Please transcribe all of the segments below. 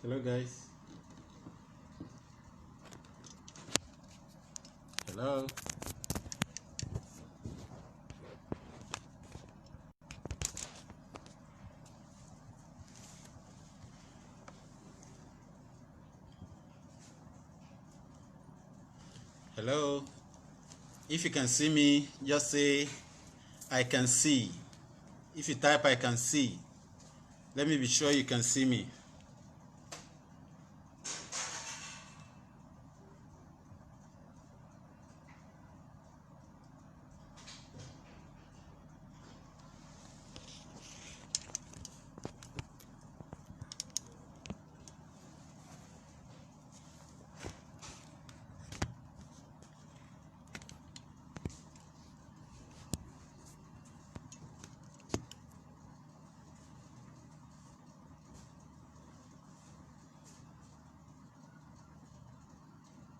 Hello guys. Hello. Hello. If you can see me, just say I can see. If you type I can see, let me be sure you can see me.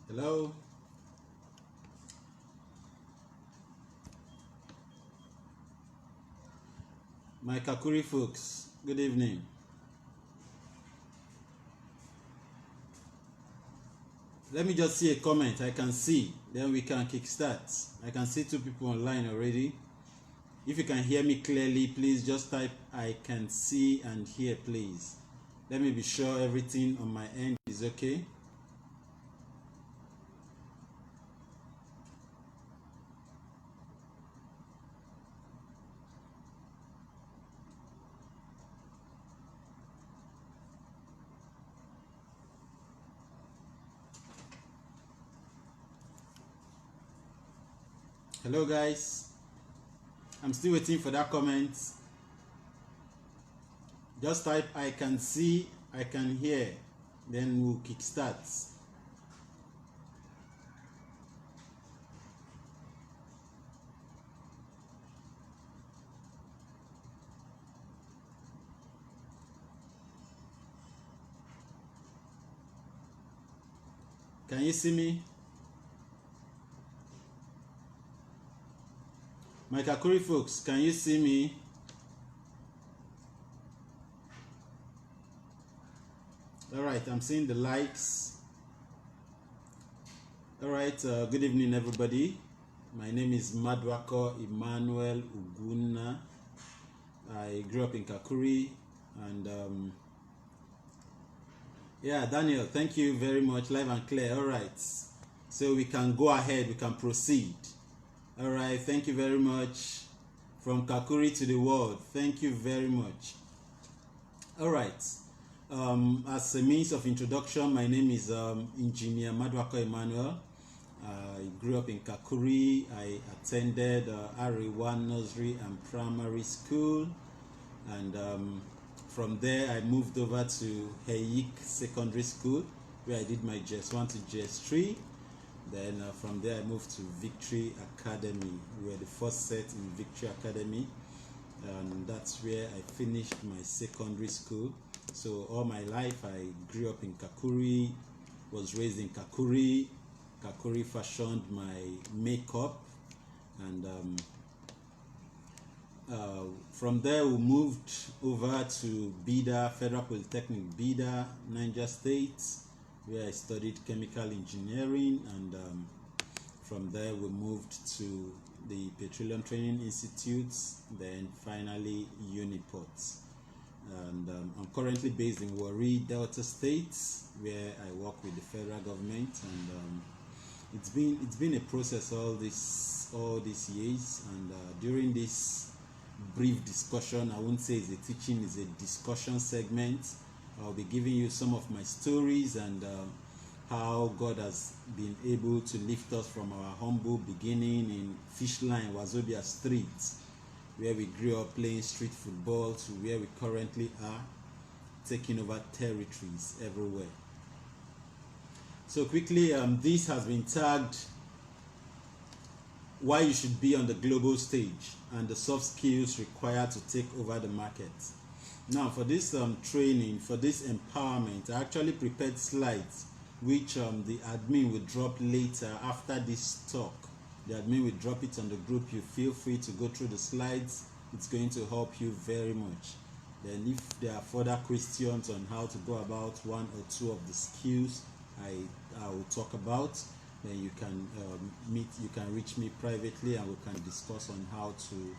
Hello. My Kakuri folks, good evening. Let me just see a comment. I can see, then we can kickstart. I can see 2 people online already. If you can hear me clearly, please just type I can see and hear, please. Let me be sure everything on my end is okay. Hello guys. I'm still waiting for that comment. Just type I can see, I can hear, then we'll kickstart. Can you see me? My Kakuri folks, can you see me? Alright, I'm seeing the likes. Alright, good evening everybody. My name is Maduako Emmanuel Uguna. I grew up in Kakuri and yeah, Daniel, thank you very much, live and clear. Alright, so we can go ahead, we can proceed. Alright, thank you very much. From Kakuri to the world, thank you very much. Alright, as a means of introduction, my name is Engineer Maduako Emmanuel. I grew up in Kakuri. I attended RA1 Nursery and Primary School, and from there I moved over to Heyik Secondary School, where I did my JS1 to JS3. Then from there I moved to Victory Academy. We were the first set in Victory Academy, and that's where I finished my secondary school. So all my life I grew up in Kakuri, was raised in Kakuri. Kakuri fashioned my makeup, and from there we moved over to Bida, Federal Polytechnic Bida, Niger State, where I studied chemical engineering, and from there we moved to the Petroleum Training Institute, then finally Uniport. And I'm currently based in Warri, Delta State, where I work with the federal government, and it's been a process all these years, and during this brief discussion, I won't say it's a teaching, it's a discussion segment. I'll be giving you some of my stories and how God has been able to lift us from our humble beginning in Fishline, Wazobia Street, where we grew up playing street football, to where we currently are, taking over territories everywhere. So quickly, this has been tagged why you should be on the global stage and the soft skills required to take over the market. Now for this training, for this empowerment, I actually prepared slides which the admin will drop later after this talk. The admin will drop it on the group. You feel free to go through the slides. It's going to help you very much. Then if there are further questions on how to go about one or two of the skills I will talk about, then you can you can reach me privately and we can discuss on how to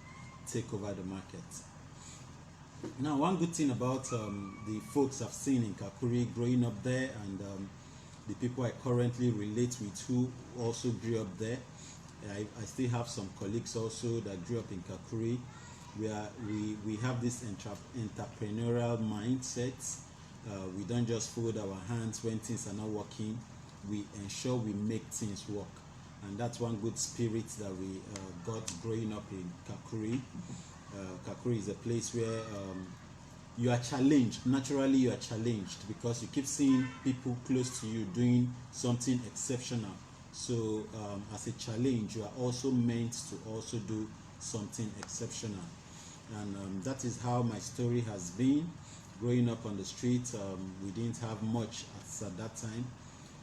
take over the market. Now, one good thing about the folks I've seen in Kakuri growing up there, and the people I currently relate with who also grew up there, I still have some colleagues also that grew up in Kakuri. We have this entrepreneurial mindset. We don't just fold our hands when things are not working. We ensure we make things work, and that's one good spirit that we got growing up in Kakuri. Kakuri is a place where you are challenged. Naturally, you are challenged because you keep seeing people close to you doing something exceptional. So, as a challenge, you are also meant to also do something exceptional. And that is how my story has been. Growing up on the street, we didn't have much at that time.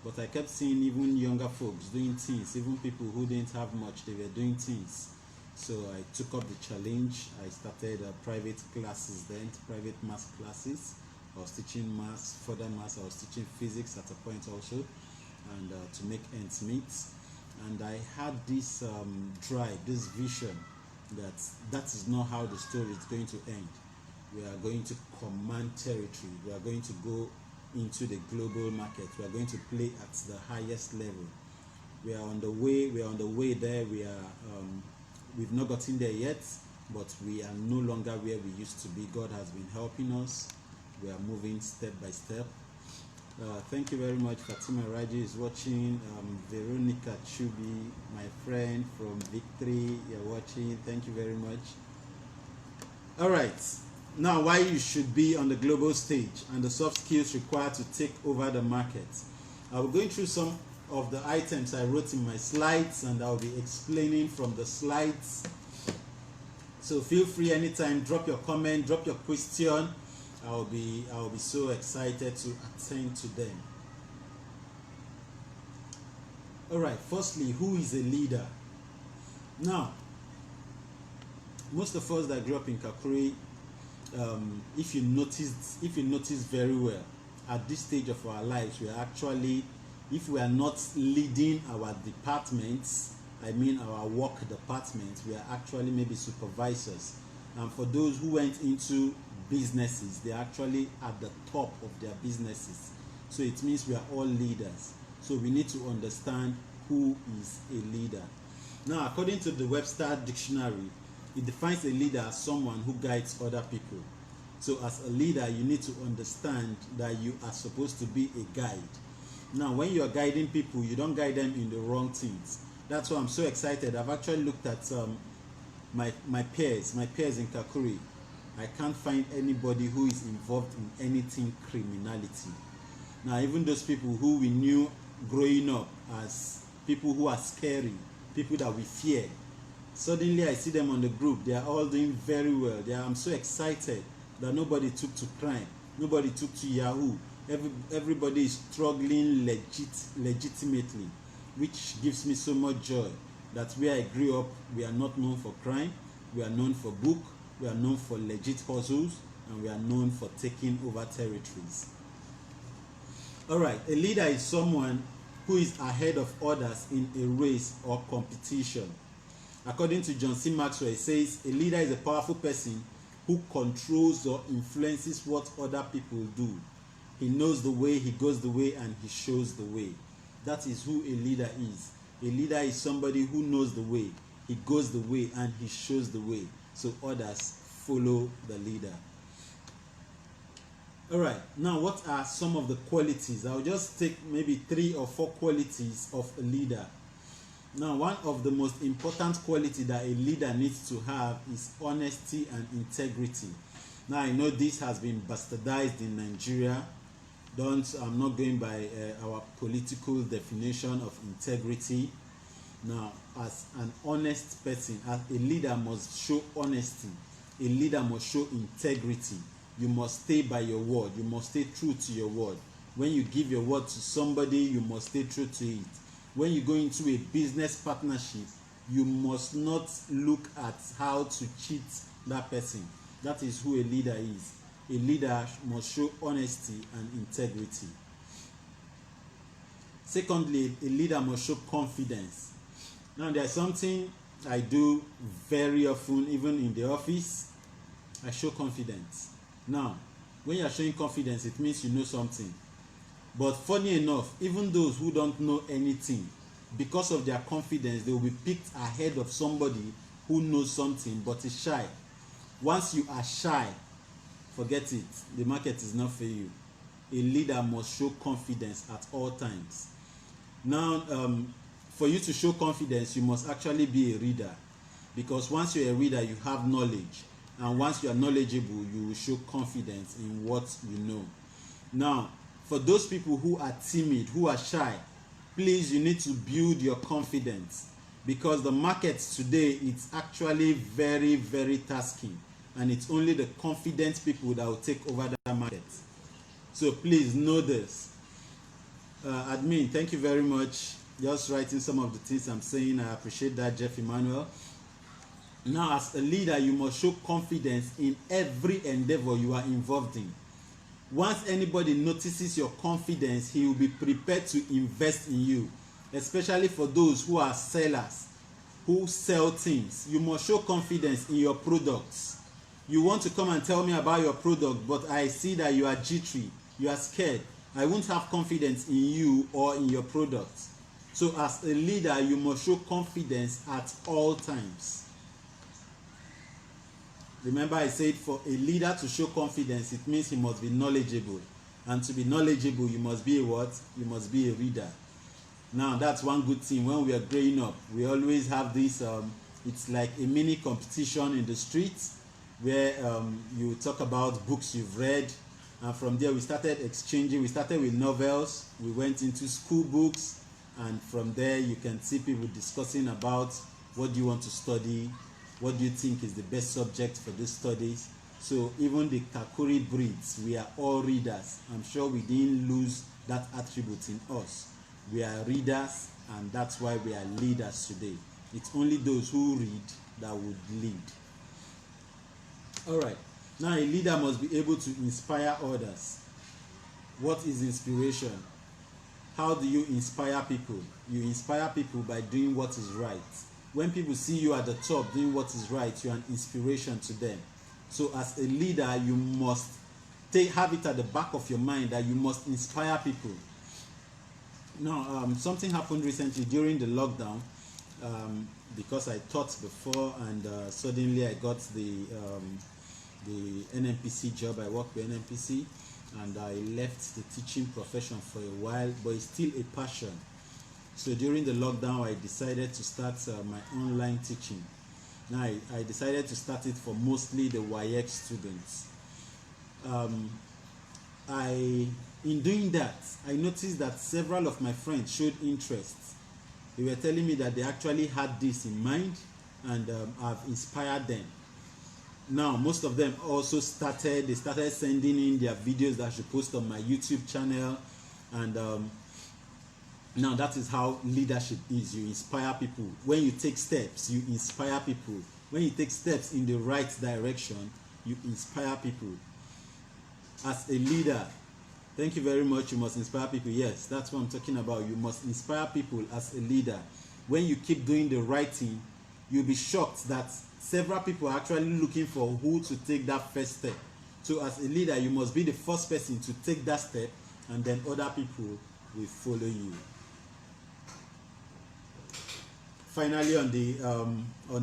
But I kept seeing even younger folks doing things, even people who didn't have much, they were doing things. So I took up the challenge. I started private classes then, private maths classes. I was teaching maths, further maths. I was teaching physics at a point also, and to make ends meet. And I had this drive, this vision that is not how the story is going to end. We are going to command territory. We are going to go into the global market. We are going to play at the highest level. We are on the way. We are on the way there. We've not gotten there yet, but we are no longer where we used to be. God has been helping us. We are moving step by step. Thank you very much. Fatima Raji is watching. Veronica Chubi, my friend from Victory, you're watching. Thank you very much. All right. Now, why you should be on the global stage and the soft skills required to take over the market. I'll be going through some of the items I wrote in my slides, and I'll be explaining from the slides. So feel free anytime, drop your comment, drop your question. I'll be so excited to attend to them. All right, firstly, who is a leader? Now, most of us that grew up in Kakuri, if you notice very well, at this stage of our lives, we are actually, if we are not leading our departments, I mean our work departments, we are actually maybe supervisors. And for those who went into businesses, they are actually at the top of their businesses. So it means we are all leaders. So we need to understand who is a leader. Now, according to the Webster Dictionary, it defines a leader as someone who guides other people. So as a leader, you need to understand that you are supposed to be a guide. Now, when you are guiding people, you don't guide them in the wrong things. That's why I'm so excited. I've actually looked at my peers in Kakuri. I can't find anybody who is involved in anything criminality. Now, even those people who we knew growing up as people who are scary, people that we fear, suddenly I see them on the group. They are all doing very well. I'm so excited that nobody took to crime, nobody took to Yahoo. Everybody is struggling legitimately, which gives me so much joy that where I grew up, we are not known for crime, we are known for book, we are known for legit hustles, and we are known for taking over territories. All right, a leader is someone who is ahead of others in a race or competition. According to John C. Maxwell, it says a leader is a powerful person who controls or influences what other people do. He knows the way, he goes the way, and he shows the way. That is who a leader is. A leader is somebody who knows the way, he goes the way, and he shows the way. So others follow the leader. All right, now what are some of the qualities? I'll just take maybe 3 or 4 qualities of a leader. Now, one of the most important qualities that a leader needs to have is honesty and integrity. Now, I know this has been bastardized in Nigeria. I'm not going by our political definition of integrity. Now, as an honest person, as a leader must show honesty. A leader must show integrity. You must stay by your word. You must stay true to your word. When you give your word to somebody, you must stay true to it. When you go into a business partnership, you must not look at how to cheat that person. That is who a leader is. a leader must show honesty and integrity. Secondly, a leader must show confidence. Now, there's something I do very often, even in the office. I show confidence. Now, when you are showing confidence, it means you know something. But funny enough, even those who don't know anything, because of their confidence, they will be picked ahead of somebody who knows something but is shy. Once you are shy, forget it. The market is not for you. A leader must show confidence at all times. Now, for you to show confidence, you must actually be a reader, because once you're a reader, you have knowledge, and once you are knowledgeable, you will show confidence in what you know. Now, for those people who are timid, who are shy, please, you need to build your confidence, because the market today, it's actually very, very tasking, and it's only the confident people that will take over that market. So please know this. Admin, thank you very much. Just writing some of the things I'm saying. I appreciate that, Jeff Emmanuel. Now, as a leader, you must show confidence in every endeavor you are involved in. Once anybody notices your confidence, he will be prepared to invest in you, especially for those who are sellers, who sell things. You must show confidence in your products. You want to come and tell me about your product, but I see that you are jittery, you are scared. I won't have confidence in you or in your product. So as a leader, you must show confidence at all times. Remember, I said for a leader to show confidence, it means he must be knowledgeable. And to be knowledgeable, you must be a what? You must be a reader. Now, that's one good thing. When we are growing up, we always have this, it's like a mini competition in the streets, where you talk about books you've read. And from there, we started exchanging. We started with novels. We went into school books. And from there, you can see people discussing about what do you want to study, what do you think is the best subject for these studies. So even the Kakuri breeds, we are all readers. I'm sure we didn't lose that attribute in us. We are readers, and that's why we are leaders today. It's only those who read that would lead. All right. Now, a leader must be able to inspire others. What is inspiration? How do you inspire people? You inspire people by doing what is right. When people see you at the top doing what is right, you are an inspiration to them. So as a leader, you must have it at the back of your mind that you must inspire people. Now, something happened recently during the lockdown, because I taught before, and suddenly I got the NNPC job. I worked with NNPC, and I left the teaching profession for a while, but it's still a passion. So during the lockdown, I decided to start my online teaching. Now, I decided to start it for mostly the WAEC students. In doing that, I noticed that several of my friends showed interest. They were telling me that they actually had this in mind, and I've inspired them. Now, most of them also started sending in their videos that I should post on my YouTube channel. And now that is how leadership is. You inspire people. When you take steps, you inspire people. When you take steps in the right direction, you inspire people. As a leader, thank you very much. You must inspire people. Yes, that's what I'm talking about. You must inspire people as a leader. When you keep doing the right thing, you'll be shocked that several people are actually looking for who to take that first step. So as a leader, you must be the first person to take that step, and then other people will follow you. Finally, on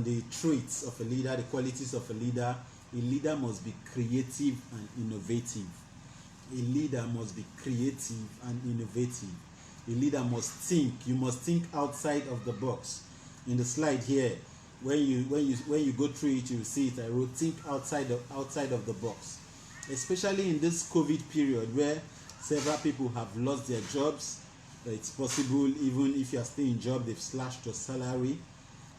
the traits of a leader, the qualities of a leader must be creative and innovative. A leader must be creative and innovative. A leader must think. You must think outside of the box. In the slide here, when you go through it, you will see it. I wrote think outside of the box. Especially in this COVID period where several people have lost their jobs. It's possible even if you are still in job, they've slashed your salary.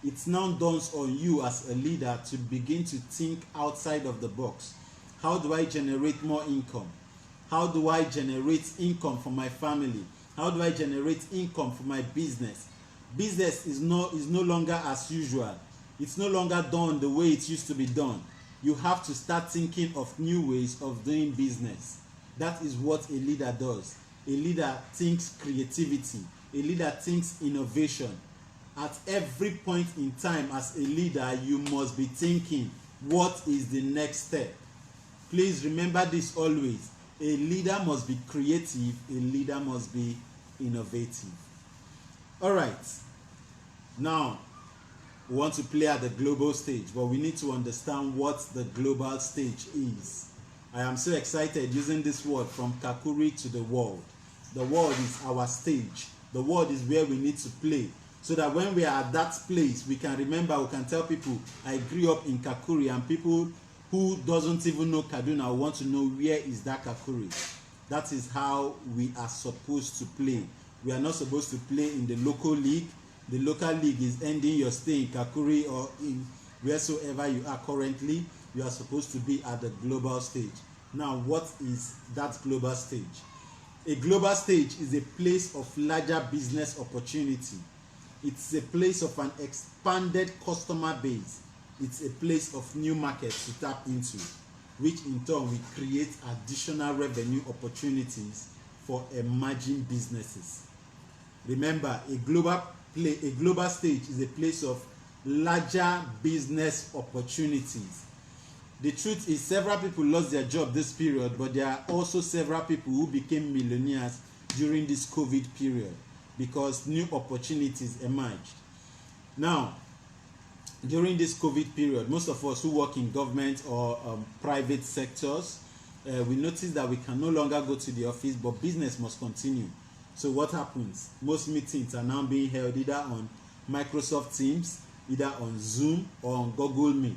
It's now dawns on you as a leader to begin to think outside of the box. How do I generate more income? How do I generate income for my family? How do I generate income for my business? Business is no longer as usual. It's no longer done the way it used to be done. You have to start thinking of new ways of doing business. That is what a leader does. A leader thinks creativity. A leader thinks innovation. At every point in time as a leader, you must be thinking, what is the next step? Please remember this always. A leader must be creative. A leader must be innovative. All right. Now, we want to play at the global stage, but we need to understand what the global stage is. I am so excited using this word, from Kakuri to the world. The world is our stage. The world is where we need to play, so that when we are at that place, we can remember, we can tell people, I grew up in Kakuri, and people who doesn't even know Kaduna want to know, where is that Kakuri? That is how we are supposed to play. We are not supposed to play in the local league. The local league is ending your stay in Kakuri or in wheresoever you are currently. You are supposed to be at the global stage. Now, what is that global stage? A global stage is a place of larger business opportunity. It's a place of an expanded customer base. It's a place of new markets to tap into, which in turn will create additional revenue opportunities for emerging businesses. Remember, a global stage is a place of larger business opportunities. The truth is, several people lost their job this period, but there are also several people who became millionaires during this COVID period because new opportunities emerged. Now, during this COVID period, most of us who work in government or private sectors, we notice that we can no longer go to the office, but business must continue. So what happens? Most meetings are now being held either on Microsoft Teams, either on Zoom, or on Google Meet.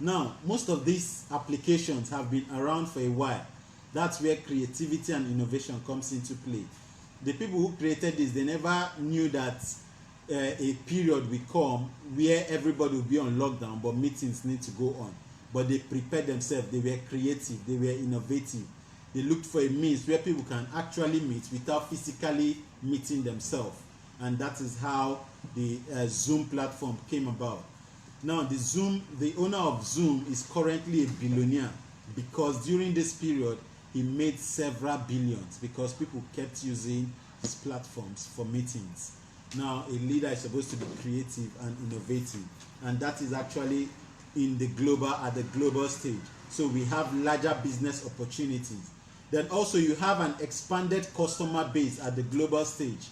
Now, most of these applications have been around for a while. That's where creativity and innovation comes into play. The people who created this, they never knew that a period will come where everybody will be on lockdown, but meetings need to go on. But they prepared themselves. They were creative. They were innovative. They looked for a means where people can actually meet without physically meeting themselves. And that is how the Zoom platform came about. Now, the owner of Zoom is currently a billionaire, because during this period, he made several billions because people kept using his platforms for meetings. Now, a leader is supposed to be creative and innovative, and that is actually at the global stage. So we have larger business opportunities. Then also you have an expanded customer base at the global stage.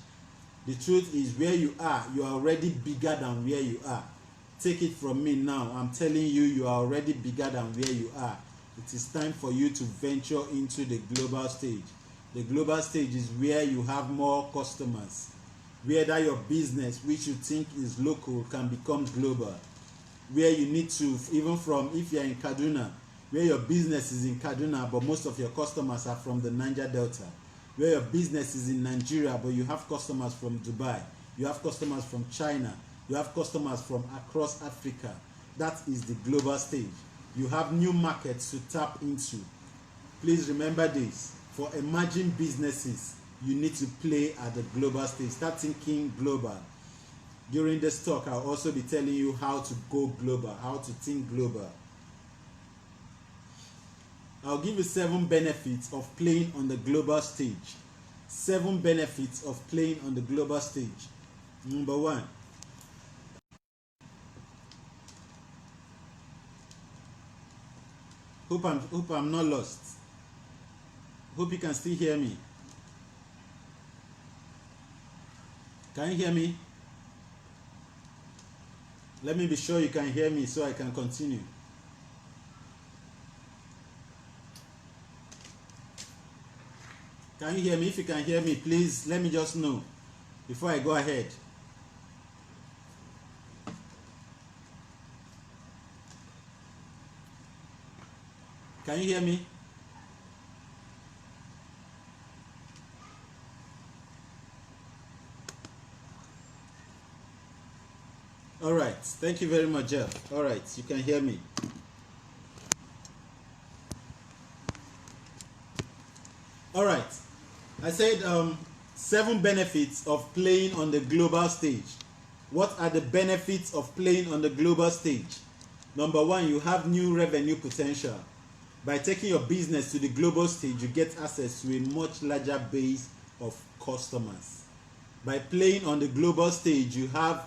The truth is, where you are already bigger than where you are. Take it from me now. I'm telling you, you are already bigger than where you are. It is time for you to venture into the global stage. The global stage is where you have more customers, where that your business, which you think is local, can become global. Where you need to, even from, if you're in Kaduna, where your business is in Kaduna, but most of your customers are from the Niger Delta. Where your business is in Nigeria, but you have customers from Dubai. You have customers from China. You have customers from across Africa. That is the global stage. You have new markets to tap into. Please remember this. For emerging businesses, you need to play at the global stage. Start thinking global. During this talk, I'll also be telling you how to go global, how to think global. I'll give you 7 benefits of playing on the global stage. 7 benefits of playing on the global stage. Number 1. Hope I'm not lost. Hope you can still hear me. Can you hear me? Let me be sure you can hear me so I can continue. Can you hear me? If you can hear me, please let me just know before I go ahead. Can you hear me? All right. Thank you very much, Jeff. All right. You can hear me. All right. I said 7 benefits of playing on the global stage. What are the benefits of playing on the global stage? Number one, you have new revenue potential. By taking your business to the global stage, you get access to a much larger base of customers. By playing on the global stage, you have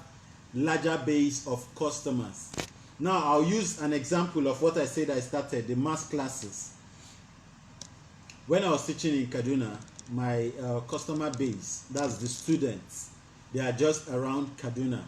larger base of customers. Now, I'll use an example of what I said I started, the mass classes. When I was teaching in Kaduna, my customer base, that's the students, they are just around Kaduna.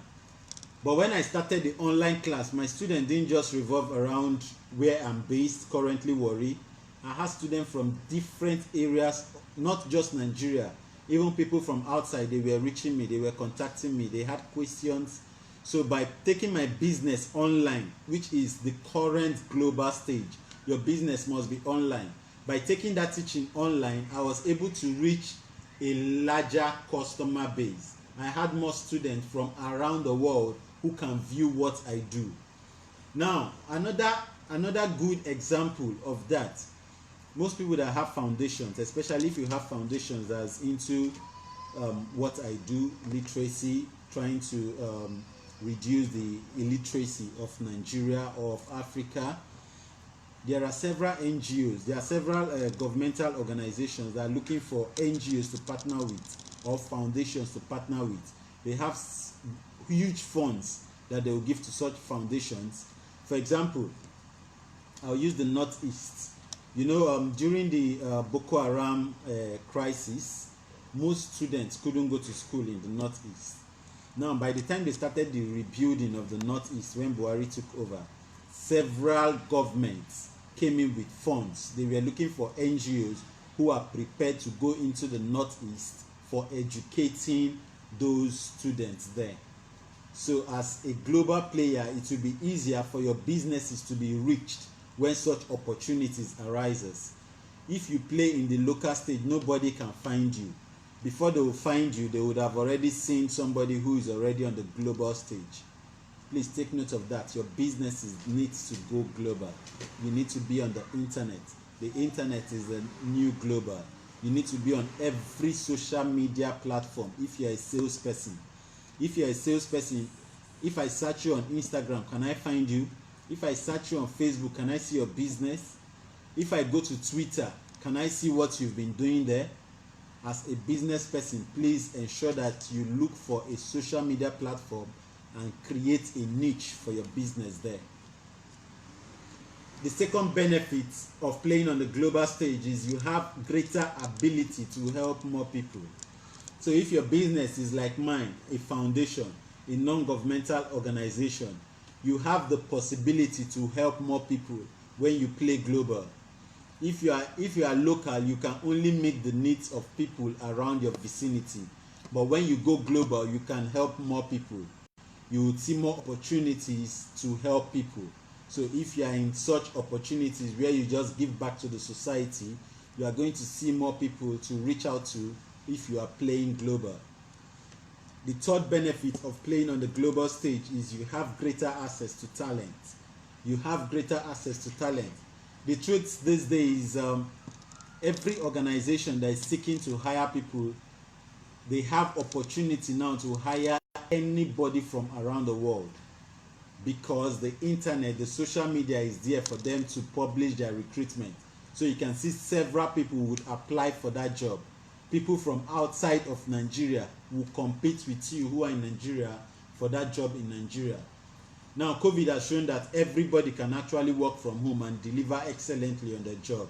But when I started the online class, my students didn't just revolve around where I'm based, currently Warri. I had students from different areas, not just Nigeria. Even people from outside, they were reaching me, they were contacting me, they had questions. So by taking my business online, which is the current global stage, your business must be online. By taking that teaching online, I was able to reach a larger customer base. I had more students from around the world who can view what I do. Now, another good example of that, most people that have foundations, especially if you have foundations that's into what I do, literacy, trying to reduce the illiteracy of Nigeria or of Africa. There are several NGOs, there are several governmental organizations that are looking for NGOs to partner with or foundations to partner with. They have huge funds that they will give to such foundations. For example, I'll use the Northeast. You know, during the Boko Haram crisis, most students couldn't go to school in the Northeast. Now, by the time they started the rebuilding of the Northeast, when Buhari took over, several governments came in with funds. They were looking for NGOs who are prepared to go into the Northeast for educating those students there. So as a global player, it will be easier for your businesses to be reached when such opportunities arises. If you play in the local stage, nobody can find you. Before they will find you, they would have already seen somebody who is already on the global stage. Please take note of that. Your business needs to go global. You need to be on the internet. The internet is the new global. You need to be on every social media platform if you're a salesperson. If you're a salesperson, if I search you on Instagram, can I find you? If I search you on Facebook, can I see your business? If I go to Twitter, can I see what you've been doing there? As a business person, please ensure that you look for a social media platform and create a niche for your business there. The second benefit of playing on the global stage is you have greater ability to help more people. So if your business is like mine, a foundation, a non-governmental organization, you have the possibility to help more people when you play global. If you are local, you can only meet the needs of people around your vicinity. But when you go global, you can help more people. You will see more opportunities to help people. So if you are in such opportunities where you just give back to the society, you are going to see more people to reach out to if you are playing global. The third benefit of playing on the global stage is you have greater access to talent. You have greater access to talent. The truth these days, every organization that is seeking to hire people, they have opportunity now to hire anybody from around the world, because the internet, the social media is there for them to publish their recruitment. So you can see several people would apply for that job. People from outside of Nigeria will compete with you who are in Nigeria for that job in Nigeria. Now, COVID has shown that everybody can actually work from home and deliver excellently on their job.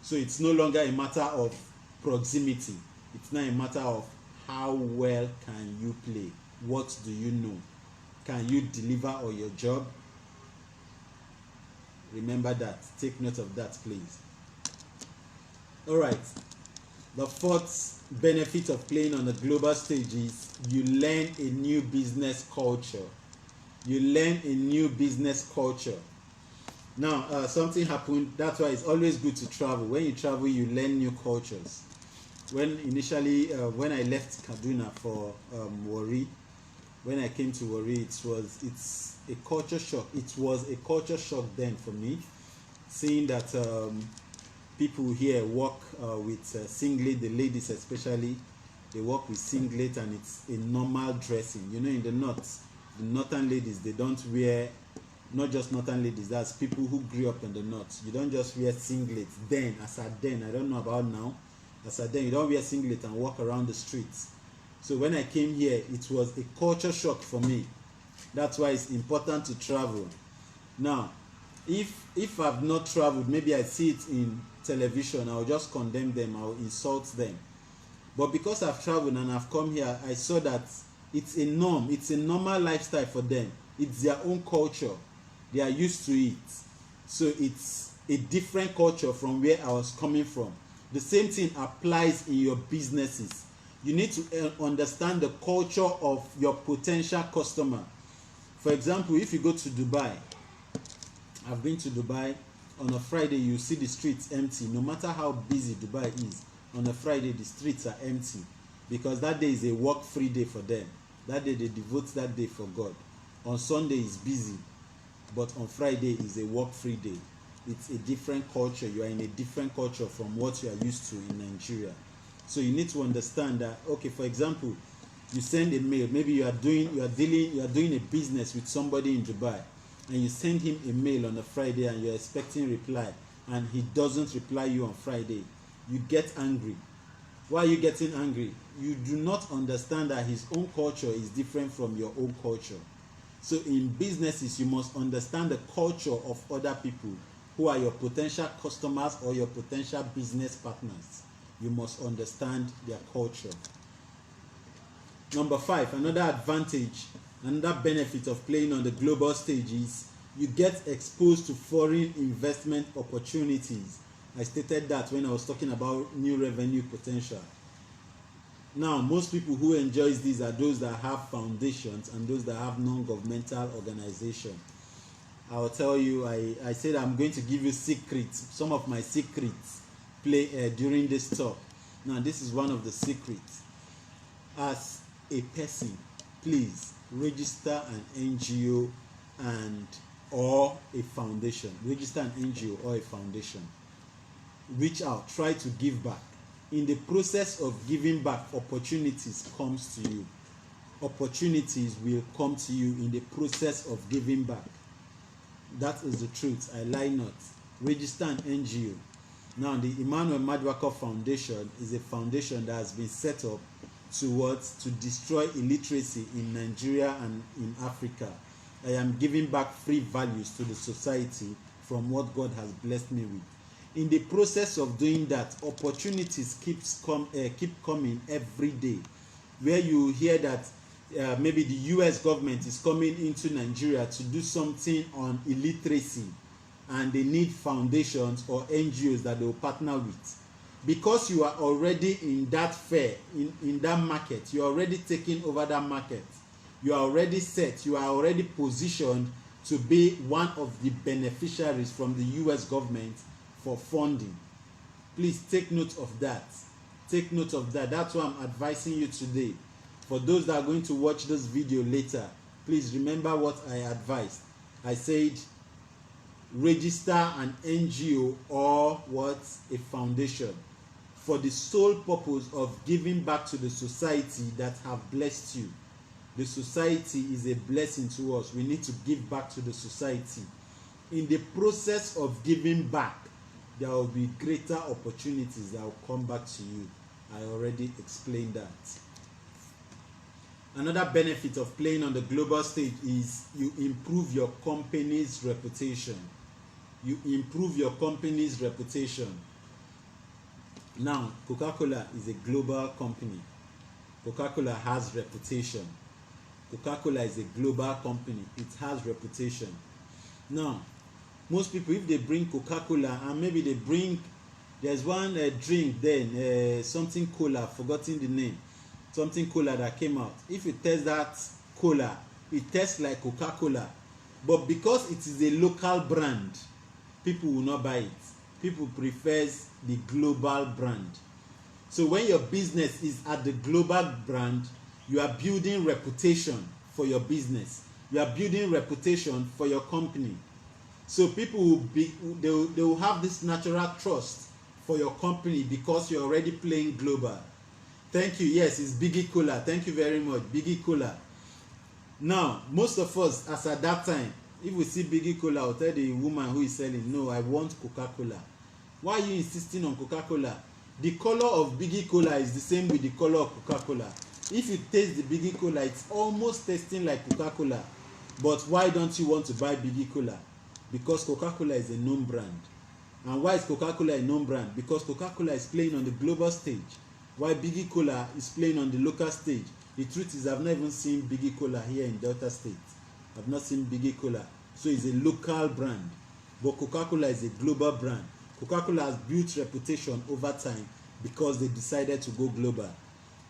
So it's no longer a matter of proximity. It's not a matter of how well can you play. What do you know? Can you deliver on your job? Remember that. Take note of that, please. All right. The fourth benefit of playing on the global stage is you learn a new business culture. You learn a new business culture. Now, something happened. That's why it's always good to travel. When you travel, you learn new cultures. When I left Kaduna for Warri, when I came to Warri, it's a culture shock. It was a culture shock then for me, seeing that people here work with singlet. The ladies especially, they work with singlet and it's a normal dressing. You know, in the north, the northern ladies, they don't wear not just northern ladies, that's people who grew up in the north. You don't just wear singlets then, as at then, I don't know about now, as at then, you don't wear singlet and walk around the streets. So when I came here, it was a culture shock for me. That's why it's important to travel. Now, if I've not traveled, maybe I see it in television, I'll just condemn them, I'll insult them. But because I've traveled and I've come here, I saw that it's a norm, it's a normal lifestyle for them. It's their own culture. They are used to it. So it's a different culture from where I was coming from. The same thing applies in your businesses. You need to understand the culture of your potential customer. For example, if you go to Dubai, I've been to Dubai, on a Friday you see the streets empty. No matter how busy Dubai is, on a Friday the streets are empty, because that day is a work-free day for them. That day they devote that day for God. On Sunday is busy, but on Friday is a work-free day. It's a different culture. You are in a different culture from what you are used to in Nigeria. So you need to understand that, okay, for example, you send a mail, maybe you are doing a business with somebody in Dubai, and you send him a mail on a Friday and you're expecting reply, and he doesn't reply you on Friday. You get angry. Why are you getting angry? You do not understand that his own culture is different from your own culture. So in businesses, you must understand the culture of other people who are your potential customers or your potential business partners. You must understand their culture. Number 5, another advantage, another benefit of playing on the global stage is you get exposed to foreign investment opportunities. I stated that when I was talking about new revenue potential. Now, most people who enjoy these are those that have foundations and those that have non-governmental organization. I'll tell you, I said I'm going to give you secrets, some of my secrets during this talk. Now, this is one of the secrets. As a person, please register an NGO or a foundation. Register an NGO or a foundation. Reach out, try to give back. In the process of giving back, opportunities comes to you. Opportunities will come to you in the process of giving back. That is the truth. I lie not. Register an NGO. Now, the Emmanuel Maduako Foundation is a foundation that has been set up to destroy illiteracy in Nigeria and in Africa. I am giving back free values to the society from what God has blessed me with. In the process of doing that, opportunities keep coming every day, where you hear that maybe the US government is coming into Nigeria to do something on illiteracy, and they need foundations or NGOs that they will partner with. Because you are already in that fair, in that market, you are already taking over that market, you are already set, you are already positioned to be one of the beneficiaries from the US government for funding. Please take note of that. Take note of that. That's why I'm advising you today. For those that are going to watch this video later, please remember what I advised. I said register an NGO or what? A foundation, for the sole purpose of giving back to the society that have blessed you. The society is a blessing to us. We need to give back to the society. In the process of giving back, there will be greater opportunities that will come back to you. I already explained that. Another benefit of playing on the global stage is you improve your company's reputation. You improve your company's reputation. Now, Coca-Cola is a global company. Coca-Cola has reputation. Coca-Cola is a global company. It has reputation. Now, most people, if they bring Coca-Cola and maybe they bring, there's one drink then, something cola, forgotten the name, something cola that came out. If you test that cola, it tastes like Coca-Cola. But because it is a local brand, people will not buy it. People prefer the global brand. So when your business is at the global brand, you are building reputation for your business. You are building reputation for your company. So people will have this natural trust for your company because you're already playing global. Thank you. Yes, it's Biggie Cola. Thank you very much, Biggie Cola. Now, most of us, as at that time, If we see Biggie Cola, I'll tell the woman who is selling, no, I want Coca-Cola. Why are you insisting on Coca-Cola? The color of Biggie Cola is the same with the color of Coca-Cola. If you taste the Biggie Cola, it's almost tasting like Coca-Cola. But why don't you want to buy Biggie Cola? Because Coca-Cola is a known brand. And why is Coca-Cola a known brand? Because Coca-Cola is playing on the global stage, while Biggie Cola is playing on the local stage. The truth is, I've not even seen Biggie Cola here in Delta State. I've not seen Biggie Cola. So it's a local brand. But Coca-Cola is a global brand. Coca-Cola has built reputation over time because they decided to go global.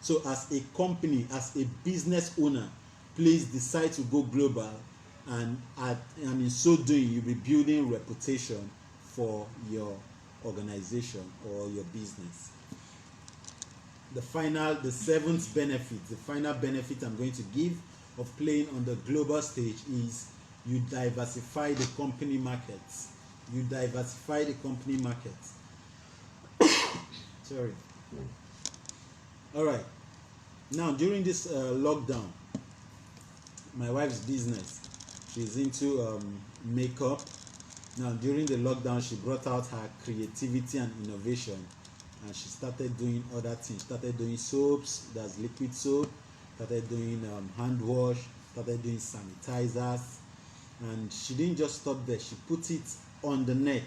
So as a company, as a business owner, please decide to go global, and in so doing, you'll be building reputation for your organization or your business. The seventh benefit, the final benefit I'm going to give of playing on the global stage is you diversify the company markets. You diversify the company markets. Sorry. All right. Now, during this lockdown, my wife's business, she's into makeup. Now, during the lockdown, she brought out her creativity and innovation, and she started doing other things. Started doing soaps, that's liquid soap. Started doing hand wash. Started doing sanitizers, and she didn't just stop there. She put it on the net.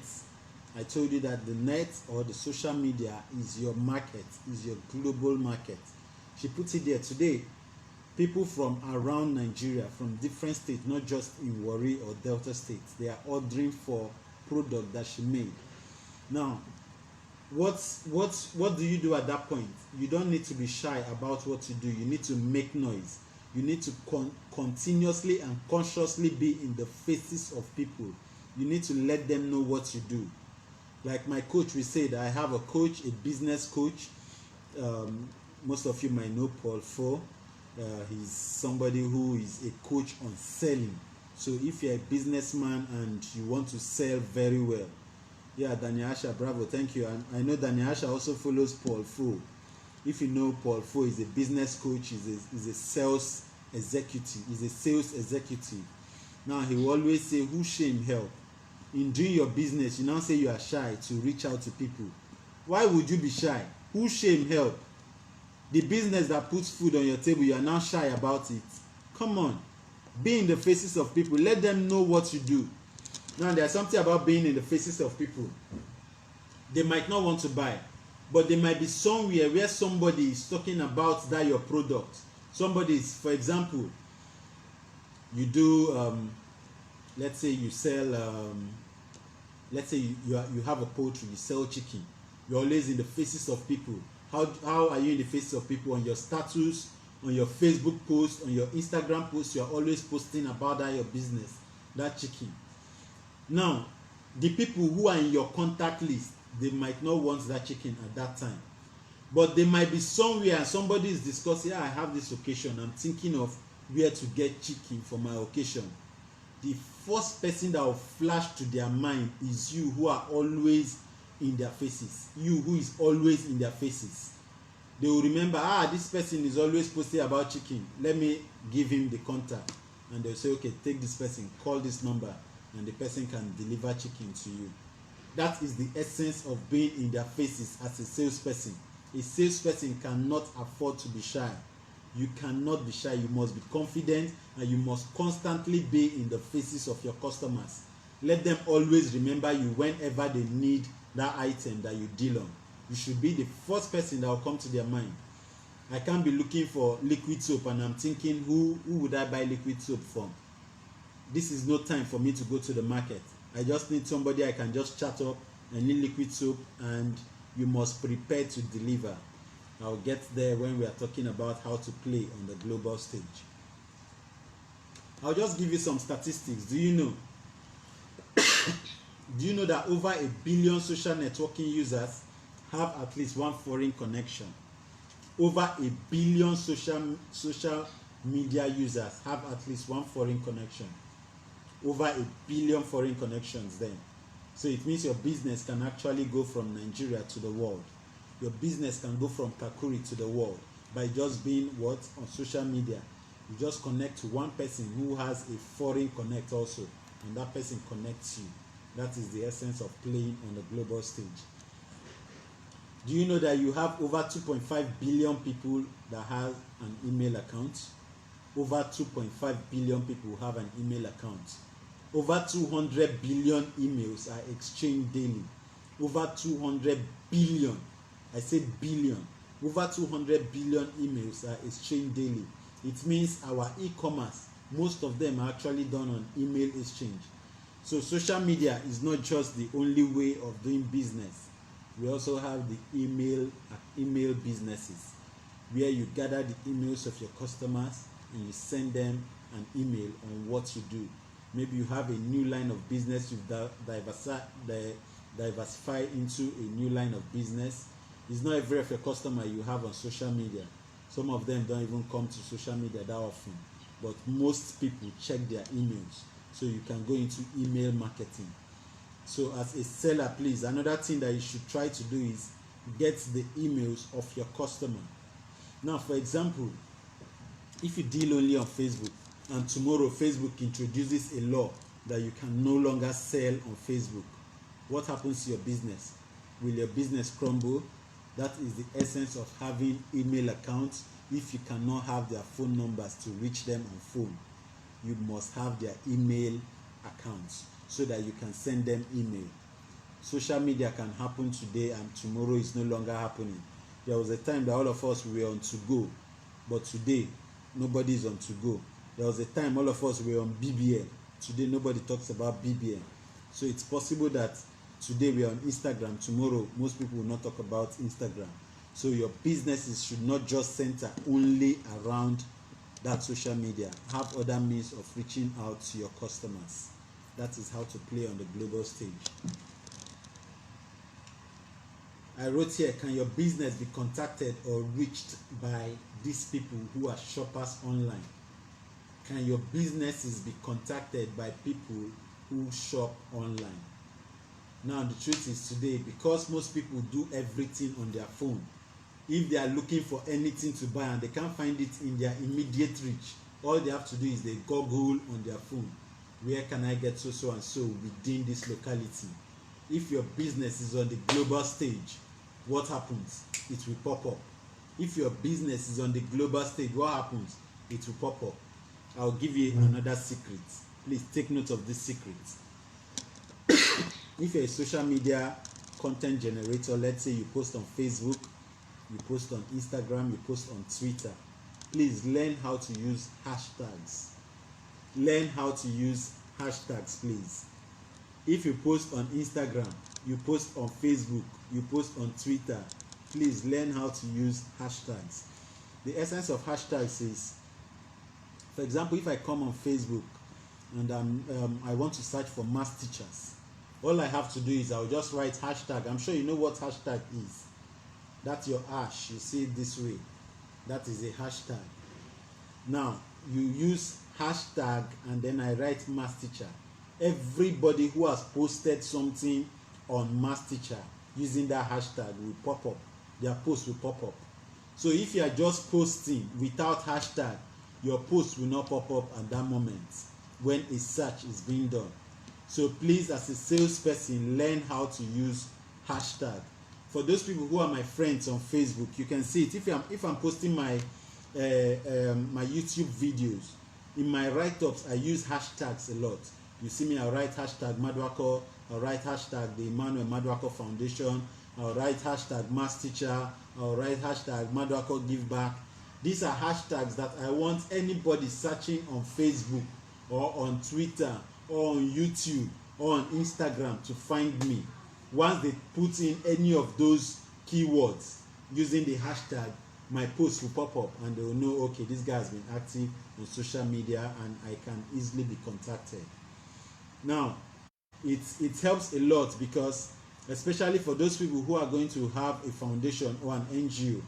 I told you that the net or the social media is your market, is your global market. She put it there. Today, people from around Nigeria, from different states, not just in Warri or Delta states, they are ordering for product that she made. Now, what do you do at that point? You don't need to be shy about what you do. You need to make noise. You need to continuously and consciously be in the faces of people. You need to let them know what you do. Like my coach, we said, I have a coach, a business coach. Most of you might know Paul Fo. He's somebody who is a coach on selling. So if you're a businessman and you want to sell very well, yeah, Daniel Asha, bravo, thank you. And I know Daniel Asha also follows Paul Fo. If you know, Paul Fo is a business coach, is a sales executive, is a sales executive. Now he will always say, who shame help? In doing your business, you now say you are shy to reach out to people. Why would you be shy? Who shame help? The business that puts food on your table, you are now shy about it. Come on, be in the faces of people. Let them know what you do. Now, there's something about being in the faces of people. They might not want to buy, but they might be somewhere where somebody is talking about that your product. Somebody is, for example, you do, let's say you sell, let's say you have a poultry, you sell chicken. You're always in the faces of people. How are you in the faces of people? On your status, on your Facebook post, on your Instagram post, you're always posting about that your business, that chicken. Now, the people who are in your contact list, they might not want that chicken at that time. But they might be somewhere and somebody is discussing, I have this occasion, I'm thinking of where to get chicken for my occasion. The first person that will flash to their mind is you, who are always in their faces. You who is always in their faces. They will remember, this person is always posting about chicken. Let me give him the contact. And they'll say, okay, take this person, call this number, and the person can deliver chicken to you. That is the essence of being in their faces as a salesperson. A salesperson cannot afford to be shy. You cannot be shy. You must be confident, and you must constantly be in the faces of your customers. Let them always remember you whenever they need that item that you deal on. You should be the first person that will come to their mind. I can't be looking for liquid soap and I'm thinking, who would I buy liquid soap from? This is no time for me to go to the market. I just need somebody I can just chat up. I need liquid soap, and you must prepare to deliver. I'll get there when we are talking about how to play on the global stage. I'll just give you some statistics. Do you know that over 1 billion social networking users have at least one foreign connection? Over 1 billion social media users have at least one foreign connection. Over 1 billion foreign connections then. So it means your business can actually go from Nigeria to the world. Your business can go from Kakuri to the world by just being what? On social media. You just connect to one person who has a foreign connect also, and that person connects you. That is the essence of playing on the global stage. Do you know that you have over 2.5 billion people that have an email account? Over 2.5 billion people have an email account. Over 200 billion emails are exchanged daily. Over 200 billion, I said billion. Over 200 billion emails are exchanged daily. It means our e-commerce, most of them are actually done on email exchange. So social media is not just the only way of doing business. We also have the email businesses, where you gather the emails of your customers and you send them an email on what you do. Maybe you have a new line of business, you've diversify into a new line of business. It's not every of your customer you have on social media. Some of them don't even come to social media that often, but most people check their emails, so you can go into email marketing. So as a seller, please, another thing that you should try to do is get the emails of your customer. Now, for example, if you deal only on Facebook and tomorrow Facebook introduces a law that you can no longer sell on Facebook, what happens to your business? Will your business crumble? That is the essence of having email accounts. If you cannot have their phone numbers to reach them on phone, you must have their email accounts so that you can send them email. Social media can happen today and tomorrow is no longer happening. There was a time that all of us were on to go, but today nobody is on to go. There was a time all of us were on BBM. Today nobody talks about BBM. So it's possible that today we are on Instagram, tomorrow most people will not talk about Instagram. So your businesses should not just center only around that social media. Have other means of reaching out to your customers. That is how to play on the global stage. I wrote here, can your business be contacted or reached by these people who are shoppers online? Can your businesses be contacted by people who shop online? Now the truth is today, because most people do everything on their phone, if they are looking for anything to buy and they can't find it in their immediate reach, all they have to do is they Google on their phone, where can I get so and so within this locality. If your business is on the global stage, what happens? It will pop up. If your business is on the global stage, what happens? It will pop up. I'll give you another secret. Please take note of this secret. If you're a social media content generator, let's say you post on Facebook, you post on Instagram, you post on Twitter, please learn how to use hashtags. Learn how to use hashtags, please. If you post on Instagram, you post on Facebook, you post on Twitter, please learn how to use hashtags. The essence of hashtags is, for example, if I come on Facebook and I want to search for math teachers, all I have to do is I'll just write hashtag. I'm sure you know what hashtag is. That's your hash. You see it this way. That is a hashtag. Now, you use hashtag and then I write math teacher. Everybody who has posted something on math teacher using that hashtag will pop up. Their post will pop up. So if you are just posting without hashtag, your post will not pop up at that moment when a search is being done. So please, as a salesperson, learn how to use hashtag. For those people who are my friends on Facebook, you can see it. If I'm posting my my YouTube videos, in my write-ups I use hashtags a lot. You see me, I write hashtag Maduako, I write hashtag the Emmanuel Maduako Foundation, I'll write hashtag Mass Teacher, I'll write hashtag Maduako Give Back. These are hashtags that I want anybody searching on Facebook or on Twitter or on YouTube or on Instagram to find me. Once they put in any of those keywords using the hashtag, my post will pop up and they will know, okay, this guy has been active on social media and I can easily be contacted. Now, it helps a lot because, especially for those people who are going to have a foundation or an NGO,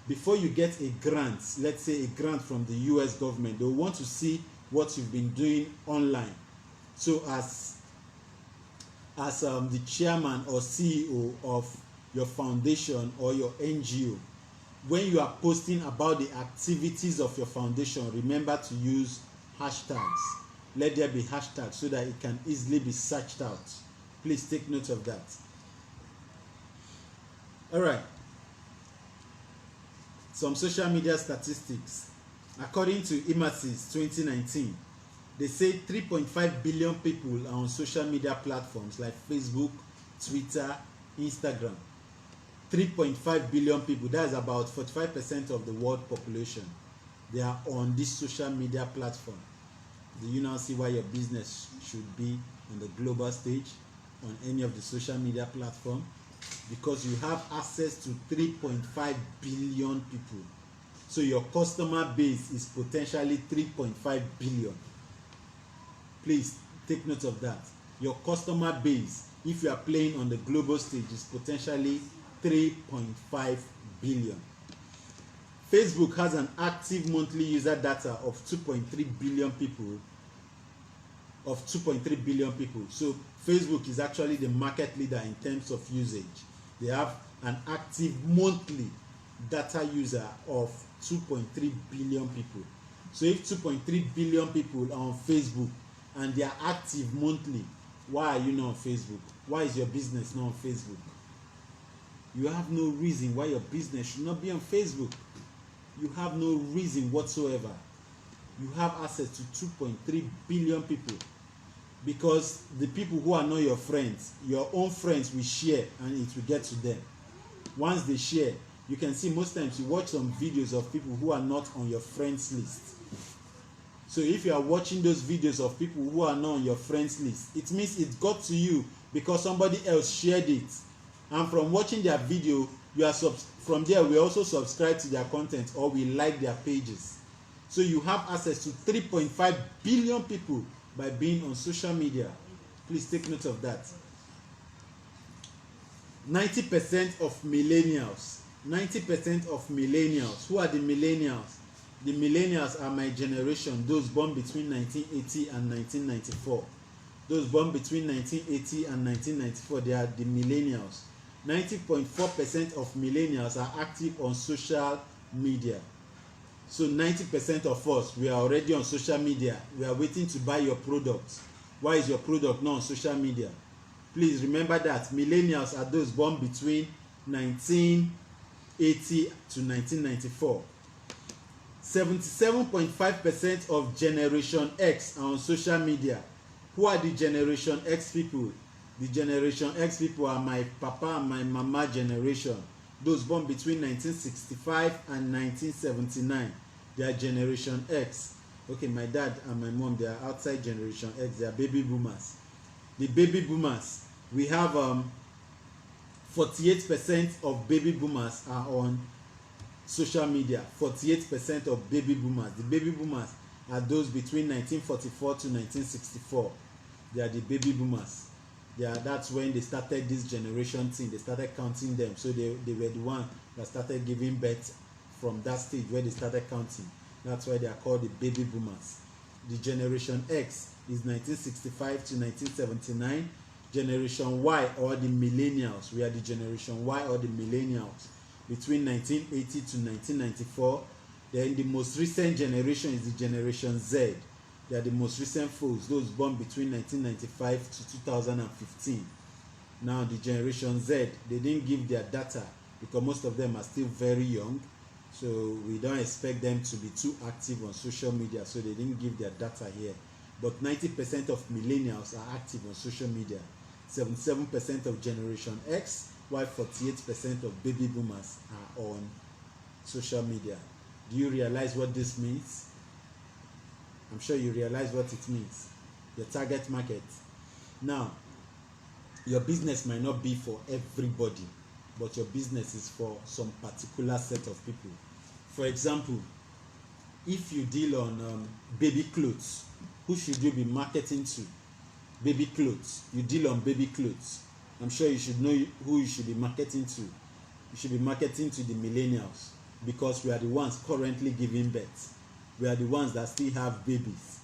before you get a grant, let's say a grant from the US government, they'll want to see what you've been doing online. So as the chairman or CEO of your foundation or your NGO, when you are posting about the activities of your foundation, remember to use hashtags. let there be hashtags so that it can easily be searched out. Please take note of that. All right. Some social media statistics. According to Imasis 2019, they say 3.5 billion people are on social media platforms like Facebook, Twitter, Instagram. 3.5 billion people, that's about 45% of the world population. They are on this social media platform. Do you now see why your business should be on the global stage, on any of the social media platform? Because you have access to 3.5 billion people. So your customer base is potentially 3.5 billion. Please take note of that. Your customer base, if you are playing on the global stage, is potentially 3.5 billion. Facebook has an active monthly user data of 2.3 billion people. So Facebook is actually the market leader in terms of usage. They have an active monthly data user of 2.3 billion people. So if 2.3 billion people are on Facebook and they are active monthly, why are you not on Facebook? Why is your business not on Facebook? You have no reason why your business should not be on Facebook. You have no reason whatsoever. You have access to 2.3 billion people, because the people who are not your friends, your own friends, will share and it will get to them. Once they share, you can see most times you watch some videos of people who are not on your friends list. So if you are watching those videos of people who are not on your friends list, it means it got to you because somebody else shared it. And from watching their video, you are from there we also subscribe to their content or we like their pages. So you have access to 3.5 billion people by being on social media. Please take note of that. 90% of millennials. 90% of millennials. Who are the millennials? The millennials are my generation, those born between 1980 and 1994. Those born between 1980 and 1994, they are the millennials. 90.4% of millennials are active on social media. So 90% of us, we are already on social media. We are waiting to buy your product. Why is your product not on social media? Please remember that millennials are those born between 1980 to 1994. 77.5% of Generation X are on social media. Who are the Generation X people? The Generation X people are my papa and my mama generation. Those born between 1965 and 1979. They are Generation X. Okay, my dad and my mom, they are outside Generation X. They are baby boomers. The baby boomers, we have 48% of baby boomers are on social media. 48% of baby boomers. The baby boomers are those between 1944 to 1964. They are the baby boomers. That's when they started this generation thing. They started counting them. So they were the one that started giving birth from that stage where they started counting. That's why they are called the baby boomers. The Generation X is 1965 to 1979. Generation Y, or the millennials, we are the Generation Y or the millennials, between 1980 to 1994. Then the most recent generation is the Generation Z. They are the most recent folks, those born between 1995 to 2015. Now the Generation Z, they didn't give their data because most of them are still very young. So we don't expect them to be too active on social media, so they didn't give their data here. But 90% of millennials are active on social media. 77% of Generation X, while 48% of baby boomers are on social media. Do you realize what this means? I'm sure you realize what it means. Your target market. Now, your business might not be for everybody, but your business is for some particular set of people. For example, if you deal on baby clothes, who should you be marketing to? Baby clothes. You deal on baby clothes. I'm sure you should know who you should be marketing to. You should be marketing to the millennials, because we are the ones currently giving birth. We are the ones that still have babies.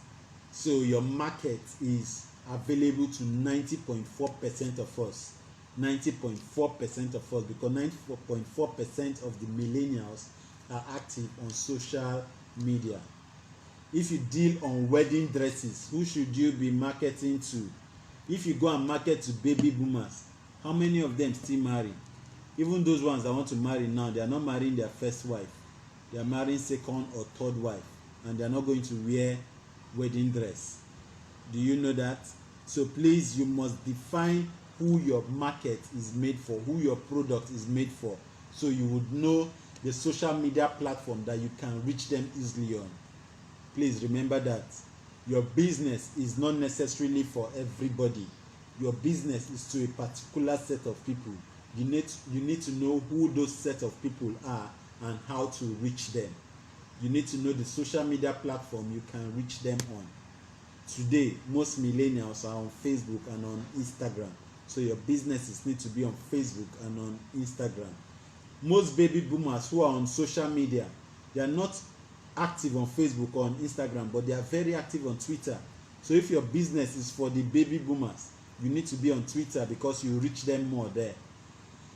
So your market is available to 90.4% of us. 90.4% of us, because 94.4% of the millennials are active on social media. If you deal on wedding dresses, who should you be marketing to? If you go and market to baby boomers, how many of them still marry? Even those ones that want to marry now, they are not marrying their first wife. They are marrying second or third wife, and they are not going to wear wedding dress. Do you know that? So please, you must define who your market is made for, who your product is made for, so you would know the social media platform that you can reach them easily on. Please remember that your business is not necessarily for everybody. Your business is to a particular set of people. You need to know who those set of people are and how to reach them. You need to know the social media platform you can reach them on. Today, most millennials are on Facebook and on Instagram. So your businesses need to be on Facebook and on Instagram. Most baby boomers who are on social media, they are not active on Facebook or on Instagram, but they are very active on Twitter. So if your business is for the baby boomers, you need to be on Twitter because you reach them more there.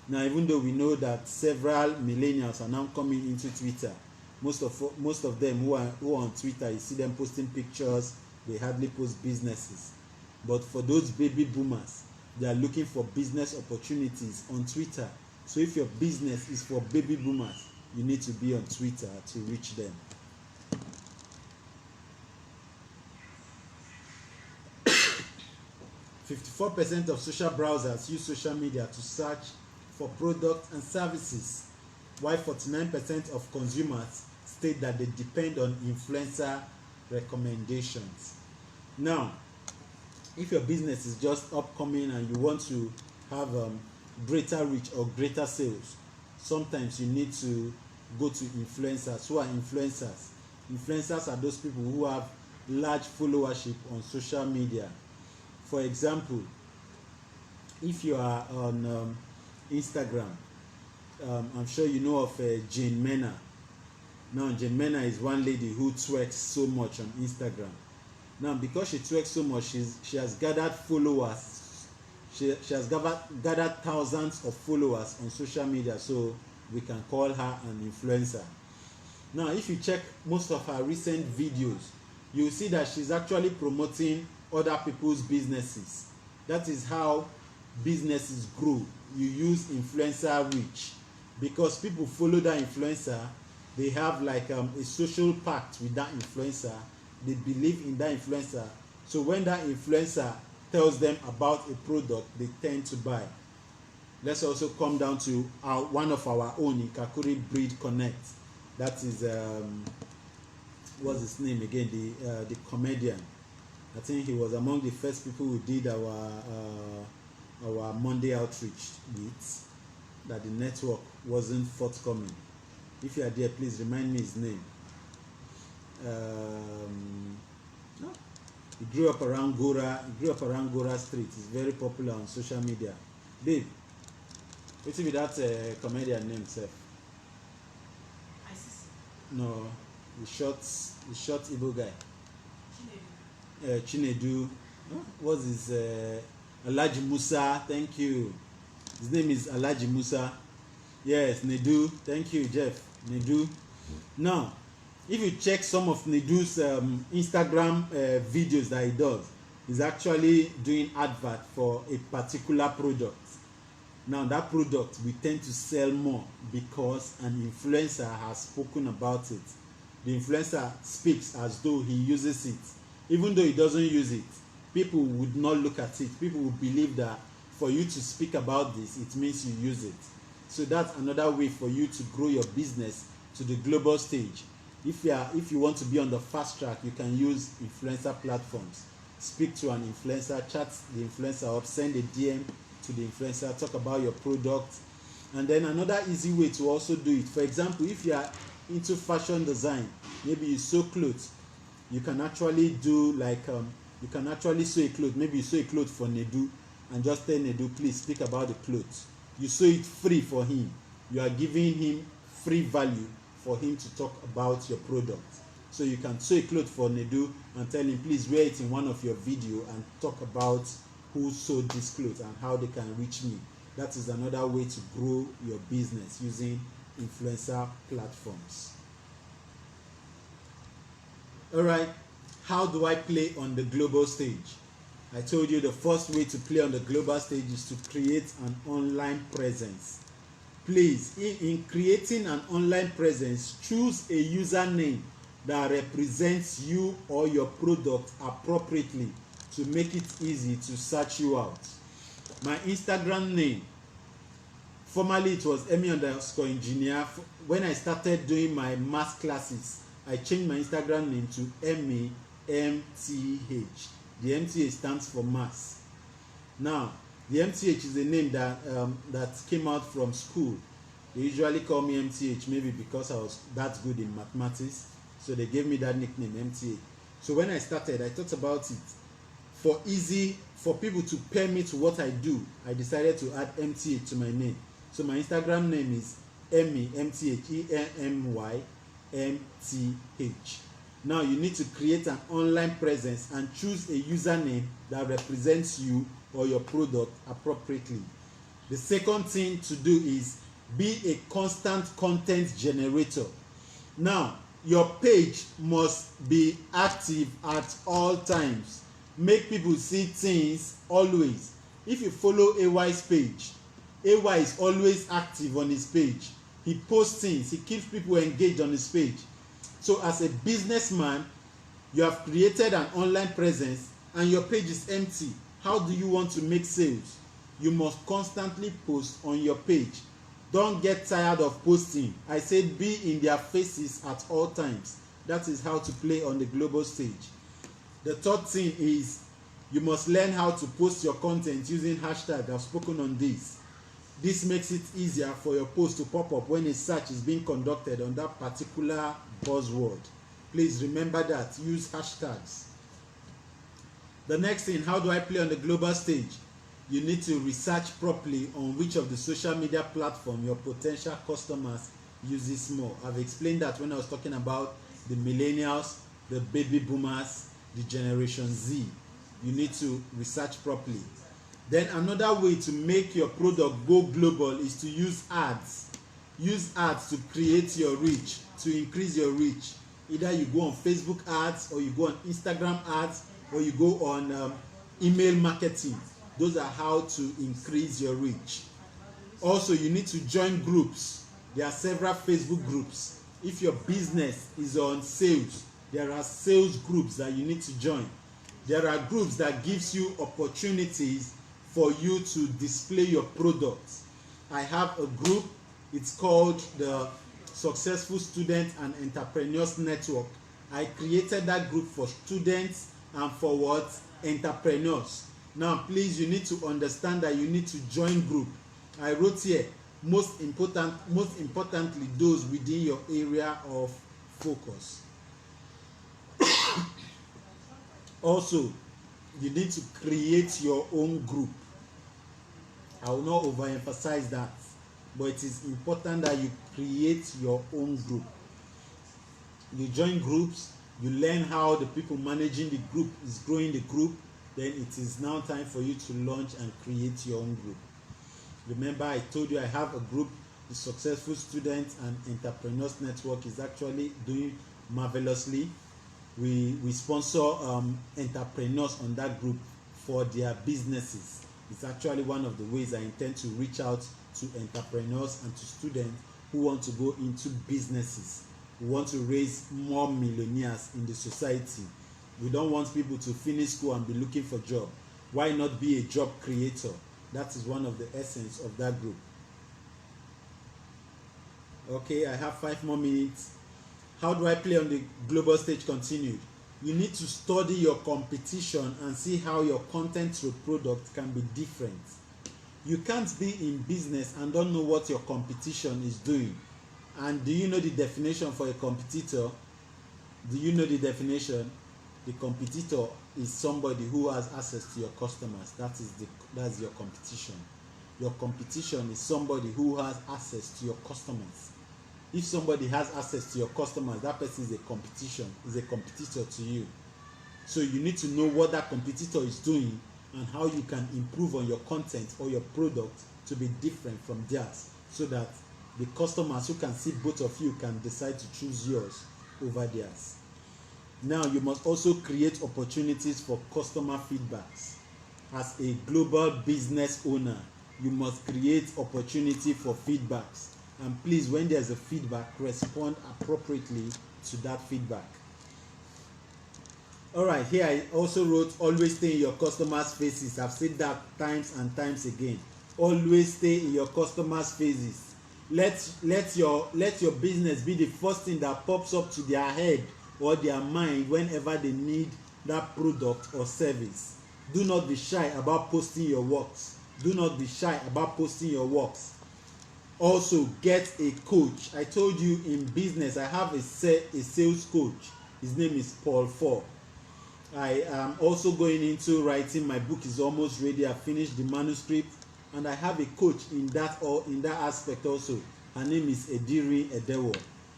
Now, even though we know that several millennials are now coming into Twitter, most of them who are on Twitter, you see them posting pictures, they hardly post businesses. But for those baby boomers, they are looking for business opportunities on Twitter. So if your business is for baby boomers, you need to be on Twitter to reach them. 54% of social browsers use social media to search for products and services, while 49% of consumers state that they depend on influencer recommendations. Now, if your business is just upcoming and you want to have greater reach or greater sales, sometimes you need to go to influencers. Who are influencers? Influencers are those people who have large followership on social media. For example, if you are on Instagram, I'm sure you know of Jane Mena. Now, Jane Mena is one lady who twerks so much on Instagram. Now, because she twerks so much, she has gathered followers. She has gathered thousands of followers on social media, so we can call her an influencer. Now, if you check most of her recent videos, you'll see that she's actually promoting other people's businesses. That is how businesses grow. You use influencer reach, because people follow that influencer. They have like a social pact with that influencer. They believe in that influencer. So when that influencer tells them about a product, they tend to buy. Let's also come down to one of our own, Ikakuri Breed Connect. That is what's his name again? The comedian. I think he was among the first people who did our Monday outreach with, that the network wasn't forthcoming. If you are there, please remind me his name. He grew up around Gora. He grew up around Gora Street. He's very popular on social media. Babe, what's with that comedian name, sir? No, the short Igbo guy. Chinedu. What's his Alhaji Musa? Thank you. His name is Alhaji Musa. Yes, Nedu. Thank you, Jeff. Nedu. Now, if you check some of Nedu's Instagram videos that he does, he's actually doing advert for a particular product. Now, that product we tend to sell more because an influencer has spoken about it. The influencer speaks as though he uses it. Even though he doesn't use it, people would not look at it. People would believe that for you to speak about this, it means you use it. So that's another way for you to grow your business to the global stage. If you want to be on the fast track, you can use influencer platforms. Speak to an influencer, chat the influencer up, send a DM to the influencer, talk about your product. And then another easy way to also do it, for example, if you are into fashion design, maybe you sew clothes, you can actually do like you can actually sew a cloth. Maybe you sew a cloth for Nedu and just tell Nedu, please speak about the clothes. You sew it free for him. You are giving him free value for him to talk about your product. So you can sew a cloth for Nedu and tell him, please wear it in one of your video and talk about who sewed this cloth and how they can reach me. That is another way to grow your business using influencer platforms. All right, how do I play on the global stage? I told you the first way to play on the global stage is to create an online presence. Please, in creating an online presence, choose a username that represents you or your product appropriately to make it easy to search you out. My Instagram name, formerly it was Emmy_engineer. When I started doing my math classes, I changed my Instagram name to MAMTH. The MTH stands for maths. Now, the MTH is a name that came out from school. They usually call me MTH, maybe because I was that good in mathematics, so they gave me that nickname, MTH. So when I started, I thought about it. For people to pair me to what I do, I decided to add MTH to my name. So my Instagram name is Emmy, MTH, EMY, MTH. Now you need to create an online presence and choose a username that represents you or your product appropriately. The second thing to do is be a constant content generator. Now, your page must be active at all times. Make people see things always. If you follow AY's page, AY is always active on his page. He posts things, he keeps people engaged on his page. So as a businessman, you have created an online presence and your page is empty. How do you want to make sales? You must constantly post on your page. Don't get tired of posting. I said be in their faces at all times. That is how to play on the global stage. The third thing is you must learn how to post your content using hashtag. I've spoken on this. This makes it easier for your post to pop up when a search is being conducted on that particular buzzword. Please remember that. Use hashtags. The next thing, how do I play on the global stage? You need to research properly on which of the social media platform your potential customers uses more. I've explained that when I was talking about the millennials, the baby boomers, the generation Z. You need to research properly. Then another way to make your product go global is to use ads. Use ads to create your reach, to increase your reach. Either you go on Facebook ads, or you go on Instagram ads, or you go on email marketing. Those are how to increase your reach. Also, you need to join groups. There are several Facebook groups. If your business is on sales, there are sales groups that you need to join. There are groups that gives you opportunities for you to display your products. I have a group. It's called the Successful Student and Entrepreneurs Network. I created that group for students and for what? Entrepreneurs. Now, please, you need to understand that you need to join group. I wrote here, most importantly, those within your area of focus. Also, you need to create your own group. I will not overemphasize that, but it is important that you create your own group. You join groups, you learn how the people managing the group is growing the group, then it is now time for you to launch and create your own group. Remember, I told you I have a group. The Successful Students and Entrepreneurs Network is actually doing marvelously. We sponsor entrepreneurs on that group for their businesses. It's actually one of the ways I intend to reach out to entrepreneurs and to students who want to go into businesses. We want to raise more millionaires in the society. We don't want people to finish school and be looking for a job. Why not be a job creator? That is one of the essence of that group. Okay, I have 5 more minutes. How do I play on the global stage? Continued. You need to study your competition and see how your content through product can be different. You can't be in business and don't know what your competition is doing. And do you know the definition for a competitor? Do you know the definition? The competitor is somebody who has access to your customers. That's your competition. Your competition is somebody who has access to your customers. If somebody has access to your customers, that person is a competitor to you. So you need to know what that competitor is doing and how you can improve on your content or your product to be different from theirs, so that the customers who can see both of you can decide to choose yours over theirs. Now you must also create opportunities for customer feedbacks. As a global business owner, you must create opportunity for feedbacks, and please, when there's a feedback, respond appropriately to that feedback. All right, here I also wrote, always stay in your customers' faces. I've said that times and times again. Always stay in your customers' faces. Let your business be the first thing that pops up to their head or their mind whenever they need that product or service. Do not be shy about posting your works. Do not be shy about posting your works. Also, get a coach. I told you in business, I have a sales coach. His name is Paul Ford. I am also going into writing. My book is almost ready. I finished the manuscript, and I have a coach in that aspect also. Her name is Ediri Edewo.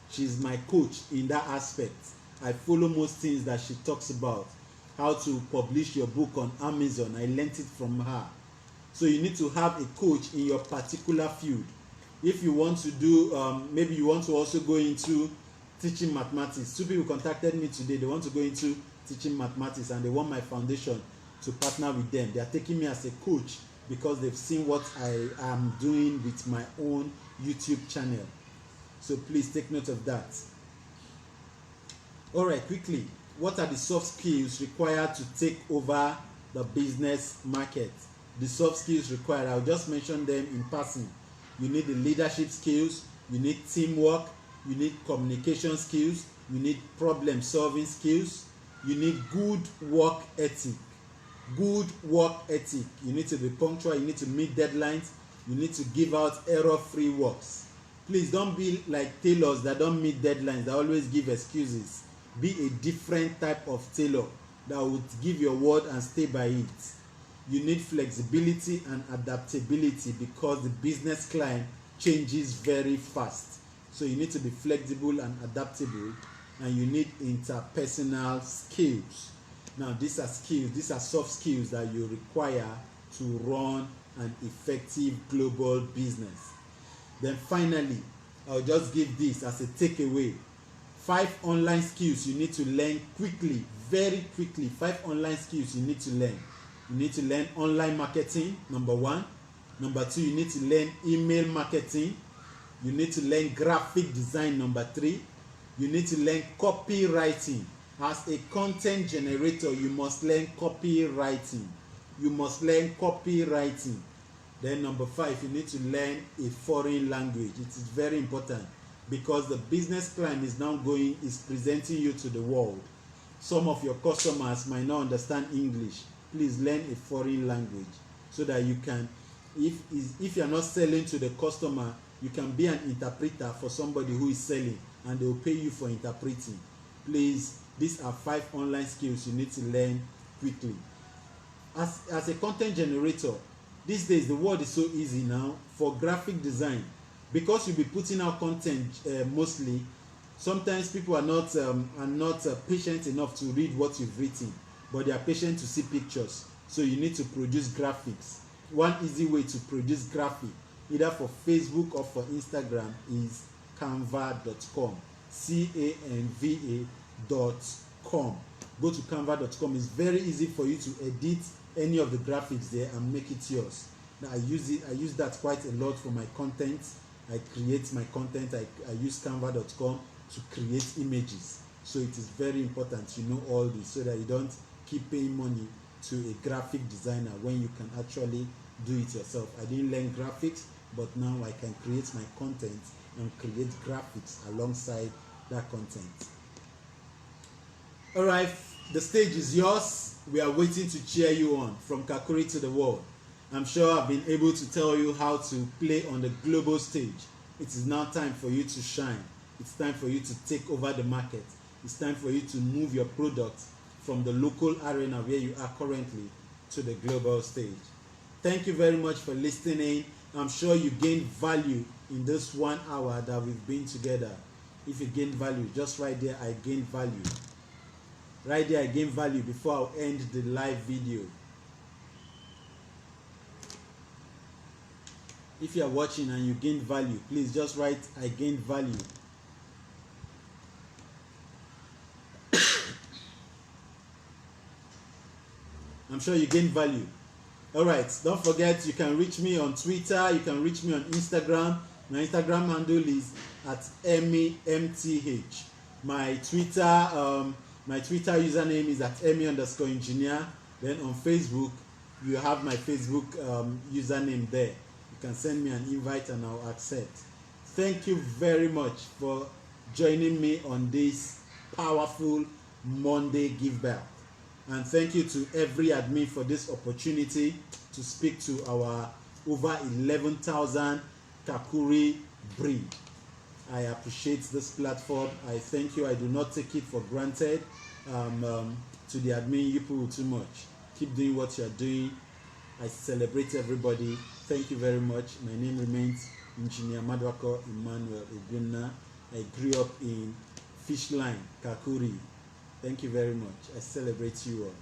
She's my coach in that aspect. I follow most things that she talks about. How to publish your book on Amazon. I learned it from her. So you need to have a coach in your particular field. If you want to do, maybe you want to also go into teaching mathematics. 2 people contacted me today. They want to go into teaching mathematics and they want my foundation to partner with them. They are taking me as a coach because they've seen what I am doing with my own YouTube channel. So please take note of that. All right, quickly, what are the soft skills required to take over the business market? The soft skills required, I'll just mention them in passing. You need the leadership skills, you need teamwork, you need communication skills, you need problem solving skills, you need good work ethic. Good work ethic. You need to be punctual, you need to meet deadlines, you need to give out error-free works. Please don't be like tailors that don't meet deadlines, that always give excuses. Be a different type of tailor that would give your word and stay by it. You need flexibility and adaptability because the business climate changes very fast. So you need to be flexible and adaptable, and you need interpersonal skills. Now these are skills, these are soft skills that you require to run an effective global business. Then finally, I'll just give this as a takeaway. 5 online skills you need to learn quickly, very quickly. 5 online skills you need to learn. You need to learn online marketing, number 1. Number 2, you need to learn email marketing. You need to learn graphic design, number 3. You need to learn copywriting. As a content generator, you must learn copywriting. You must learn copywriting. Then number 5, you need to learn a foreign language. It is very important because the business plan is presenting you to the world. Some of your customers might not understand English. Please learn a foreign language so that you can, if you are not selling to the customer, you can be an interpreter for somebody who is selling and they will pay you for interpreting. Please, these are 5 online skills you need to learn quickly. As a content generator, these days the world is so easy now for graphic design. Because you'll be putting out content mostly, sometimes people are not patient enough to read what you've written, but they are patient to see pictures. So you need to produce graphics. One easy way to produce graphic, either for Facebook or for Instagram, is canva.com. canva.com. Go to canva.com. It's very easy for you to edit any of the graphics there and make it yours. Now I use that quite a lot for my content. I create my content. I use canva.com to create images. So it is very important you know all this so that you don't keep paying money to a graphic designer when you can actually do it yourself. I didn't learn graphics, but now I can create my content and create graphics alongside that content. All right, the stage is yours. We are waiting to cheer you on from Kakuri to the world. I'm sure I've been able to tell you how to play on the global stage. It is now time for you to shine. It's time for you to take over the market. It's time for you to move your product from the local arena where you are currently to the global stage. Thank you very much for listening. I'm sure you gained value in this 1 hour that we've been together. If you gain value, just right there, I gained value. Right there, I gained value before I'll end the live video. If you are watching and you gain value, please just write I gained value. I'm sure you gain value. All right, don't forget you can reach me on Twitter, you can reach me on Instagram. My Instagram handle is at EmmyMTH. My Twitter username is at Emmy_engineer. Then on Facebook, you have my Facebook username there. You can send me an invite and I'll accept. Thank you very much for joining me on this powerful Monday Give Back. And thank you to every admin for this opportunity to speak to our over 11,000 Kakuri breed. I appreciate this platform. I thank you. I do not take it for granted. To the admin, you people too much. Keep doing what you are doing. I celebrate everybody. Thank you very much. My name remains Engineer Maduako Emmanuel Ogunna. I grew up in Fishline, Kakuri. Thank you very much. I celebrate you all.